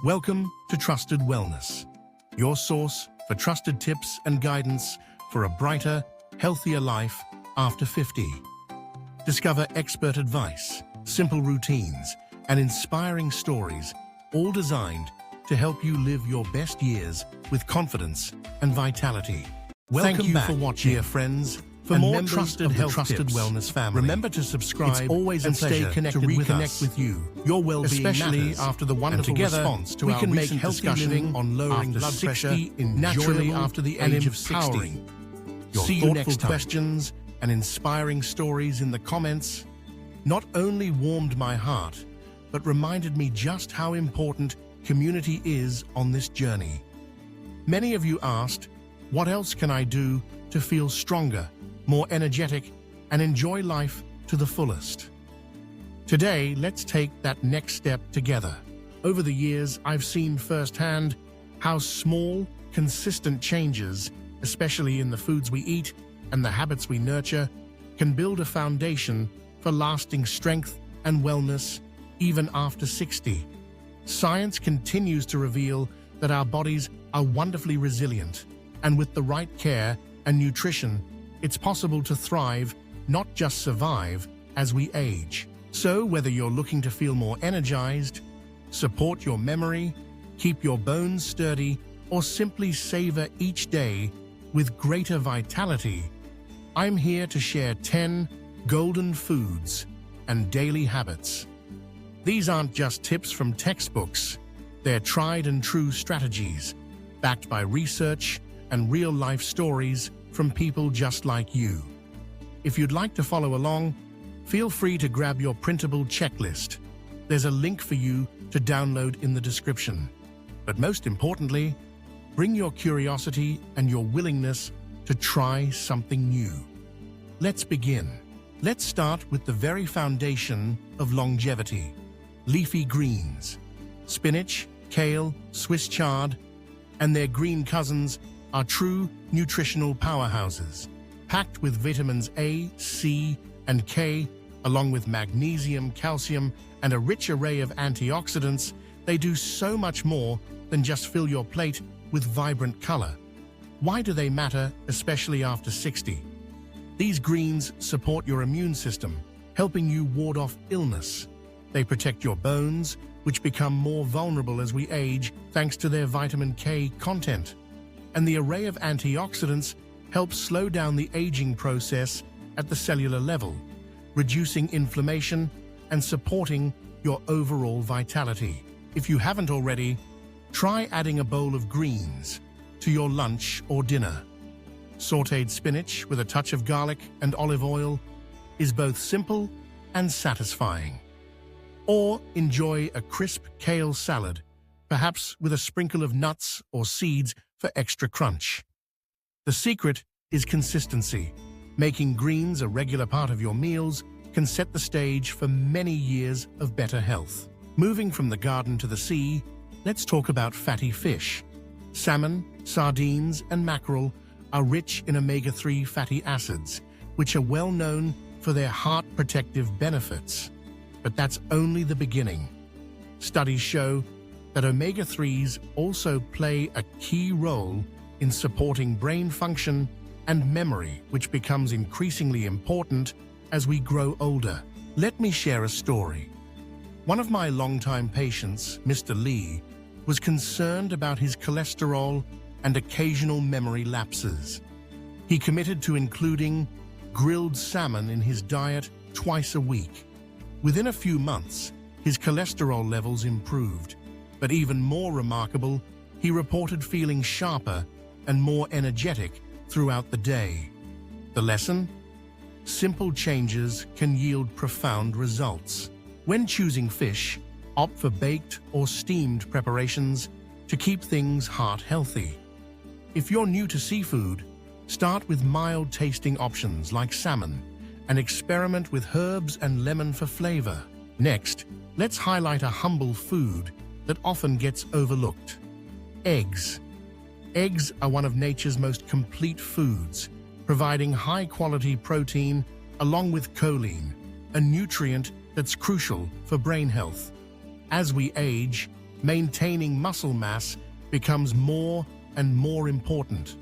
Welcome to Trusted Wellness, your source for trusted tips and guidance for a brighter, healthier life after 50. Discover expert advice, simple routines, and inspiring stories, all designed to help you live your best years with confidence and vitality. Thank you for watching, dear friends. For more trusted wellness family, remember to subscribe. It's always and stay connected to reconnect with you. Your well-being especially matters. After the wonderful response to our recent discussion on lowering blood pressure naturally after the age of 60. Your thoughtful questions and inspiring stories in the comments not only warmed my heart, but reminded me just how important community is on this journey. Many of you asked, what else can I do to feel stronger, more energetic, and enjoy life to the fullest? Today, let's take that next step together. Over the years, I've seen firsthand how small, consistent changes, especially in the foods we eat and the habits we nurture, can build a foundation for lasting strength and wellness even after 60. Science continues to reveal that our bodies are wonderfully resilient, and with the right care and nutrition, it's possible to thrive, not just survive, as we age. So whether you're looking to feel more energized, support your memory, keep your bones sturdy, or simply savor each day with greater vitality, I'm here to share 10 golden foods and daily habits. These aren't just tips from textbooks. They're tried and true strategies, backed by research and real-life stories from people just like you. If you'd like to follow along, feel free to grab your printable checklist. There's a link for you to download in the description. But most importantly, bring your curiosity and your willingness to try something new. Let's begin. Let's start with the very foundation of longevity: leafy greens. Spinach, kale, Swiss chard, and their green cousins are true nutritional powerhouses. Packed with vitamins A, C, and K, along with magnesium, calcium, and a rich array of antioxidants, they do so much more than just fill your plate with vibrant color. Why do they matter, especially after 60? These greens support your immune system, helping you ward off illness. They protect your bones, which become more vulnerable as we age thanks to their vitamin K content. And the array of antioxidants helps slow down the aging process at the cellular level, reducing inflammation and supporting your overall vitality. If you haven't already, try adding a bowl of greens to your lunch or dinner. Sautéed spinach with a touch of garlic and olive oil is both simple and satisfying. Or enjoy a crisp kale salad, perhaps with a sprinkle of nuts or seeds for extra crunch. The secret is consistency. Making greens a regular part of your meals can set the stage for many years of better health. Moving from the garden to the sea, let's talk about fatty fish. Salmon, sardines, and mackerel are rich in omega-3 fatty acids, which are well known for their heart-protective benefits. But that's only the beginning. Studies show that omega-3s also play a key role in supporting brain function and memory, which becomes increasingly important as we grow older. Let me share a story. One of my longtime patients, Mr. Lee, was concerned about his cholesterol and occasional memory lapses. He committed to including grilled salmon in his diet twice a week. Within a few months, his cholesterol levels improved. But even more remarkable, he reported feeling sharper and more energetic throughout the day. The lesson? Simple changes can yield profound results. When choosing fish, opt for baked or steamed preparations to keep things heart-healthy. If you're new to seafood, start with mild-tasting options like salmon and experiment with herbs and lemon for flavor. Next, let's highlight a humble food that often gets overlooked: eggs. Eggs are one of nature's most complete foods, providing high-quality protein along with choline, a nutrient that's crucial for brain health. As we age, maintaining muscle mass becomes more and more important,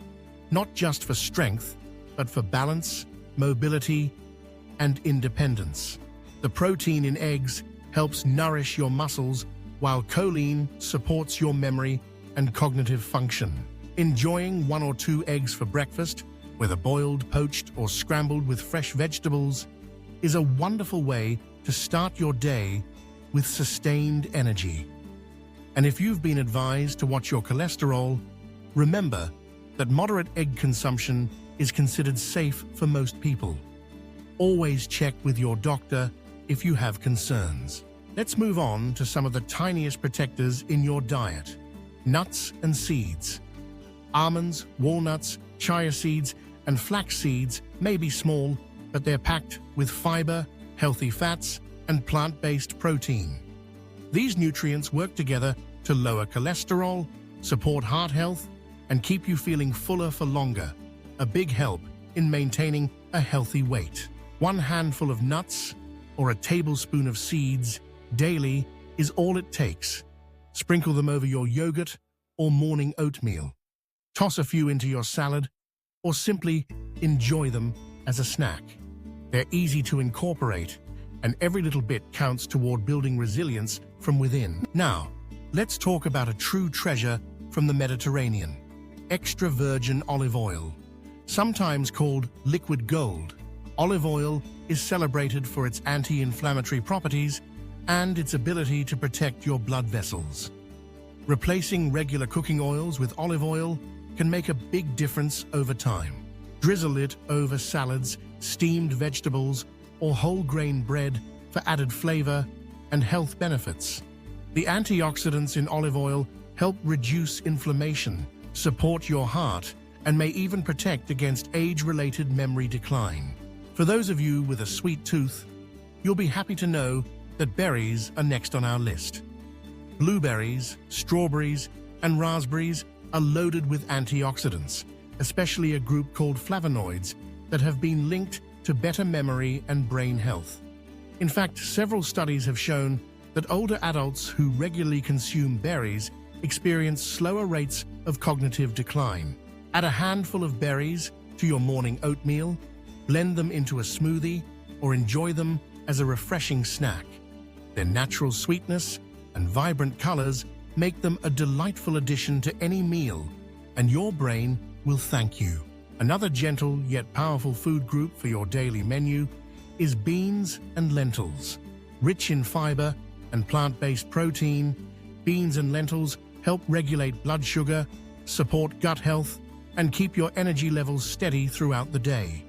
not just for strength, but for balance, mobility, and independence. The protein in eggs helps nourish your muscles, while choline supports your memory and cognitive function. Enjoying 1 or 2 eggs for breakfast, whether boiled, poached, or scrambled with fresh vegetables, is a wonderful way to start your day with sustained energy. And if you've been advised to watch your cholesterol, remember that moderate egg consumption is considered safe for most people. Always check with your doctor if you have concerns. Let's move on to some of the tiniest protectors in your diet: nuts and seeds. Almonds, walnuts, chia seeds, and flax seeds may be small, but they're packed with fiber, healthy fats, and plant-based protein. These nutrients work together to lower cholesterol, support heart health, and keep you feeling fuller for longer, a big help in maintaining a healthy weight. 1 handful of nuts or a tablespoon of seeds daily is all it takes. Sprinkle them over your yogurt or morning oatmeal. Toss a few into your salad, or simply enjoy them as a snack. They're easy to incorporate, and every little bit counts toward building resilience from within. Now, let's talk about a true treasure from the Mediterranean: extra virgin olive oil. Sometimes called liquid gold, olive oil is celebrated for its anti-inflammatory properties and its ability to protect your blood vessels. Replacing regular cooking oils with olive oil can make a big difference over time. Drizzle it over salads, steamed vegetables, or whole grain bread for added flavor and health benefits. The antioxidants in olive oil help reduce inflammation, support your heart, and may even protect against age-related memory decline. For those of you with a sweet tooth, you'll be happy to know that berries are next on our list. Blueberries, strawberries, and raspberries are loaded with antioxidants, especially a group called flavonoids that have been linked to better memory and brain health. In fact, several studies have shown that older adults who regularly consume berries experience slower rates of cognitive decline. Add a handful of berries to your morning oatmeal, blend them into a smoothie, or enjoy them as a refreshing snack. Their natural sweetness and vibrant colors make them a delightful addition to any meal, and your brain will thank you. Another gentle yet powerful food group for your daily menu is beans and lentils. Rich in fiber and plant-based protein, beans and lentils help regulate blood sugar, support gut health, and keep your energy levels steady throughout the day.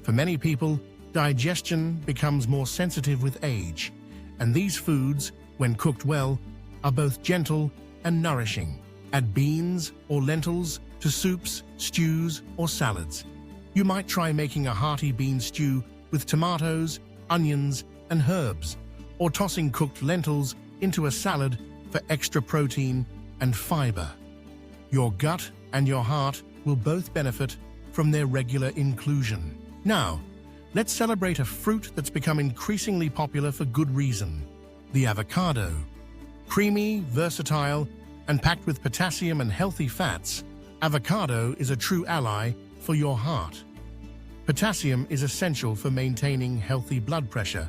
For many people, digestion becomes more sensitive with age, and these foods, when cooked well, are both gentle and nourishing. Add beans or lentils to soups, stews, or salads. You might try making a hearty bean stew with tomatoes, onions, and herbs, or tossing cooked lentils into a salad for extra protein and fiber. Your gut and your heart will both benefit from their regular inclusion. Now, let's celebrate a fruit that's become increasingly popular for good reason: the avocado. Creamy, versatile, and packed with potassium and healthy fats, avocado is a true ally for your heart. Potassium is essential for maintaining healthy blood pressure,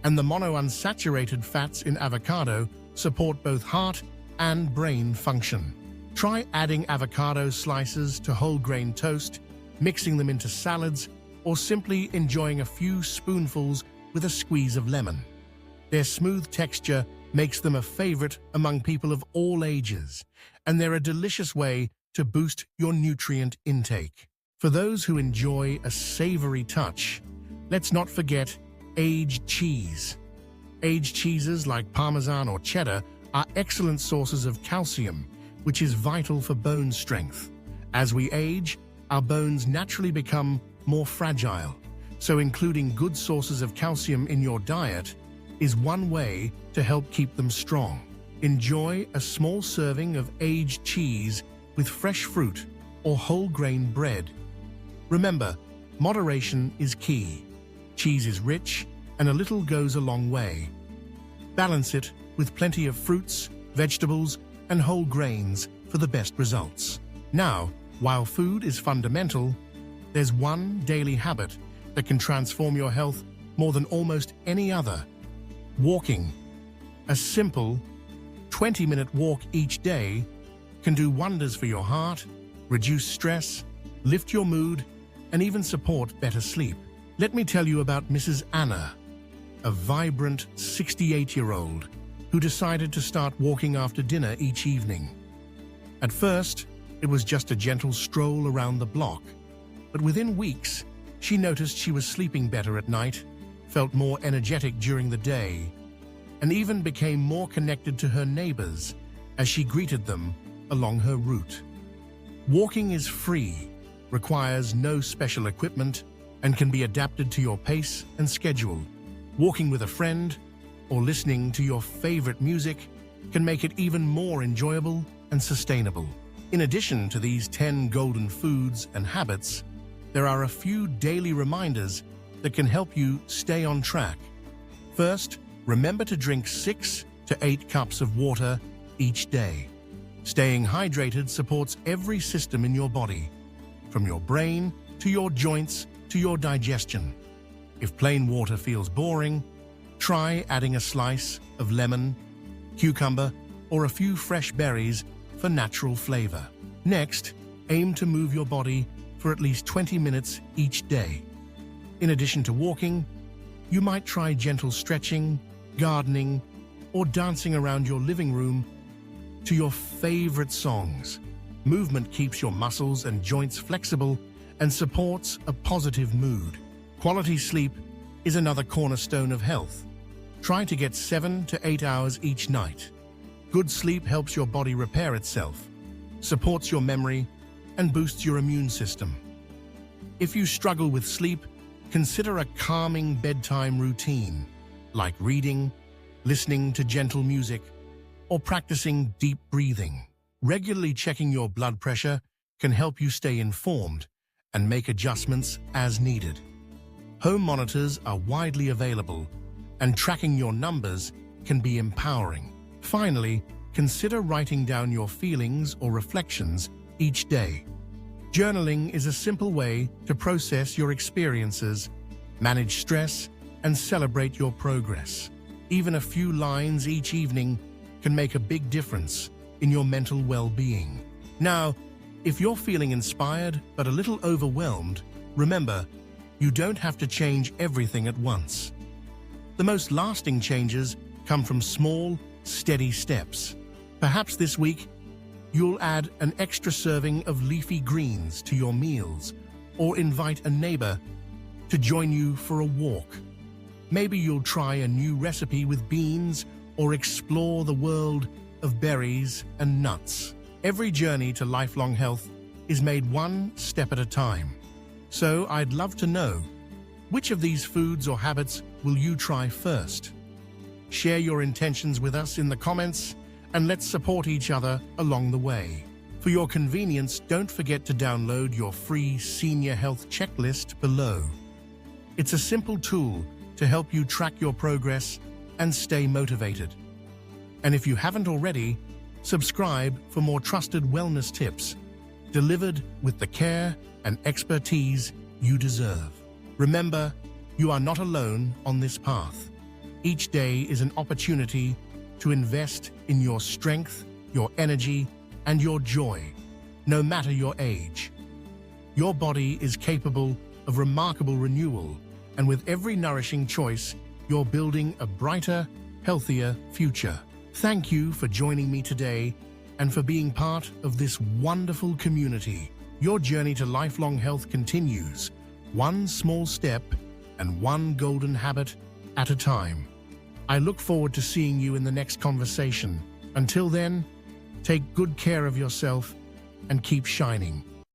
and the monounsaturated fats in avocado support both heart and brain function. Try adding avocado slices to whole grain toast, mixing them into salads, or simply enjoying a few spoonfuls with a squeeze of lemon. Their smooth texture makes them a favorite among people of all ages, and they're a delicious way to boost your nutrient intake. For those who enjoy a savory touch, let's not forget aged cheese. Aged cheeses like Parmesan or cheddar are excellent sources of calcium, which is vital for bone strength. As we age, our bones naturally become more fragile, so including good sources of calcium in your diet is one way to help keep them strong. Enjoy a small serving of aged cheese with fresh fruit or whole grain bread. Remember, moderation is key. Cheese is rich, and a little goes a long way. Balance it with plenty of fruits, vegetables, and whole grains for the best results. Now, while food is fundamental, there's one daily habit that can transform your health more than almost any other: walking. A simple 20-minute walk each day can do wonders for your heart, reduce stress, lift your mood, and even support better sleep. Let me tell you about Mrs. Anna, a vibrant 68-year-old who decided to start walking after dinner each evening. At first, it was just a gentle stroll around the block, but within weeks, she noticed she was sleeping better at night, felt more energetic during the day, and even became more connected to her neighbors as she greeted them along her route. Walking is free, requires no special equipment, and can be adapted to your pace and schedule. Walking with a friend or listening to your favorite music can make it even more enjoyable and sustainable. In addition to these 10 golden foods and habits, there are a few daily reminders that can help you stay on track. First, remember to drink 6 to 8 cups of water each day. Staying hydrated supports every system in your body, from your brain to your joints to your digestion. If plain water feels boring, try adding a slice of lemon, cucumber, or a few fresh berries for natural flavor. Next, aim to move your body for at least 20 minutes each day. In addition to walking, you might try gentle stretching, gardening, or dancing around your living room to your favorite songs. Movement keeps your muscles and joints flexible and supports a positive mood. Quality sleep is another cornerstone of health. Try to get 7 to 8 hours each night. Good sleep helps your body repair itself, supports your memory, and boosts your immune system. If you struggle with sleep, consider a calming bedtime routine, like reading, listening to gentle music, or practicing deep breathing. Regularly checking your blood pressure can help you stay informed and make adjustments as needed. Home monitors are widely available, and tracking your numbers can be empowering. Finally, consider writing down your feelings or reflections each day. Journaling is a simple way to process your experiences, manage stress, and celebrate your progress. Even a few lines each evening can make a big difference in your mental well-being. Now, if you're feeling inspired but a little overwhelmed, remember, you don't have to change everything at once. The most lasting changes come from small, steady steps. Perhaps this week, you'll add an extra serving of leafy greens to your meals, or invite a neighbor to join you for a walk. Maybe you'll try a new recipe with beans or explore the world of berries and nuts. Every journey to lifelong health is made one step at a time. So I'd love to know, which of these foods or habits will you try first? Share your intentions with us in the comments, and let's support each other along the way. For your convenience, don't forget to download your free Senior Health Checklist below. It's a simple tool to help you track your progress and stay motivated. And if you haven't already, subscribe for more trusted wellness tips delivered with the care and expertise you deserve. Remember, you are not alone on this path. Each day is an opportunity to invest in your strength, your energy, and your joy, no matter your age. Your body is capable of remarkable renewal, and with every nourishing choice, you're building a brighter, healthier future. Thank you for joining me today and for being part of this wonderful community. Your journey to lifelong health continues, one small step and one golden habit at a time. I look forward to seeing you in the next conversation. Until then, take good care of yourself and keep shining.